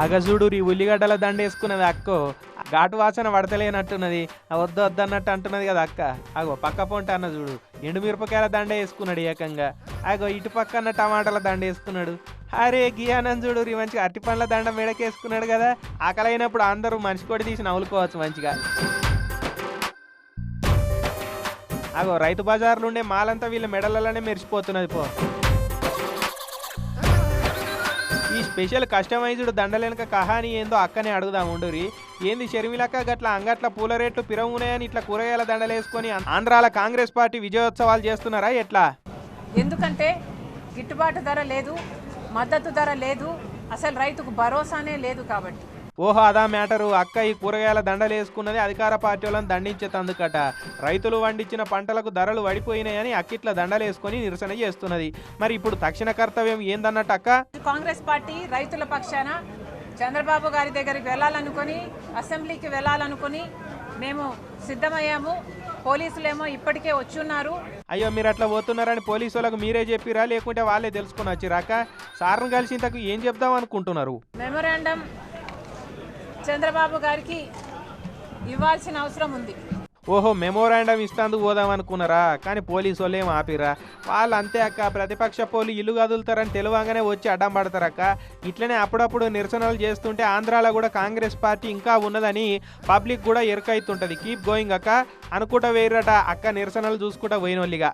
అగజుడు ఈ ఉల్లిగడ్డల దండ వేసుకున్నది అక్కో ఘాటు వాసన పడతలేనట్టున్నది వద్దు వద్దన్నట్టు అంటున్నది కదా అక్క. అగో పక్క పొంట అన్న చూడు ఎండుమిరపకాయల దండ వేసుకున్నాడు ఏకంగా. అగో ఇటు పక్కన టమాటాల దండ వేసుకున్నాడు. అరే గియానని చూడు మంచిగా అరటి పండ్ల దండ మెడకేసుకున్నాడు కదా. ఆకలైనప్పుడు అందరూ మనిషి కొడి తీసి నవ్వులుకోవచ్చు మంచిగా. అగో రైతు బజార్లు ఉండే మాలంతా వీళ్ళ మెడలలోనే మెరిసిపోతున్నది పో. ఈ స్పెషల్ కస్టమైజ్డ్ దండలెనక కహాని ఏందో అక్కనే అడుగుదాం ఉండురి. ఏంది షర్మిలక్క గట్ల అంగట్ల పూల రేట్లు పిరవున్నాయని ఇట్లా కూరగాయల దండలు వేసుకొని ఆంధ్రాల కాంగ్రెస్ పార్టీ విజయోత్సవాలు చేస్తున్నారా ఎట్లా? ఎందుకంటే గిట్టుబాటు ధర లేదు, మద్దతు ధర లేదు, అసలు రైతుకు భరోసానే లేదు కాబట్టి. ఓహో అదా మ్యాటరు. అక్క ఈ కూరగాయల దండలు వేసుకున్నది అధికార పార్టీ వాళ్ళని దండించేతందుకట. రైతులు పండించిన పంటలకు ధరలు పడిపోయినాయని అక్కిట్ల దండలు వేసుకొని నిరసన చేస్తున్నది. మరి ఇప్పుడు తక్షణ కర్తవ్యం ఏందన్నట్టు అక్క? కాంగ్రెస్ పార్టీ రైతుల పక్షాన చంద్రబాబు గారి దగ్గరికి వెళ్ళాలనుకొని, అసెంబ్లీకి వెళ్ళాలనుకొని మేము సిద్ధమయ్యాము. పోలీసులేమో ఇప్పటికే వచ్చున్నారు. అయ్యో మీరు అట్లా పోతున్నారని పోలీసు వాళ్ళకు మీరే చెప్పిరా లేకుంటే వాళ్ళే తెలుసుకొని వచ్చిరా అక్క? సార్ను కలిసి ఇంతకు ఏం చెప్దాం అనుకుంటున్నారు? మెమోరాండం చంద్రబాబు గారికి ఇవ్వాల్సిన అవసరం ఉంది. ఓహో మెమోరాండం ఇస్తాందుకు పోదాం అనుకున్నారా? కానీ పోలీసు వాళ్ళు ఏం ఆపిరా? వాళ్ళు అంతే అక్క, ప్రతిపక్ష పోలు ఇల్లు కదులుతారని తెలియగానే వచ్చి అడ్డం పడతారక్క. ఇట్లనే అప్పుడప్పుడు నిరసనలు చేస్తుంటే ఆంధ్రాలో కూడా కాంగ్రెస్ పార్టీ ఇంకా ఉన్నదని పబ్లిక్ కూడా ఎరుకైతుంటది. కీప్ గోయింగ్ అక్క అనుకుంటా వేయరట అక్క నిరసనలు చూసుకుంటా పోయినోళ్ళిగా.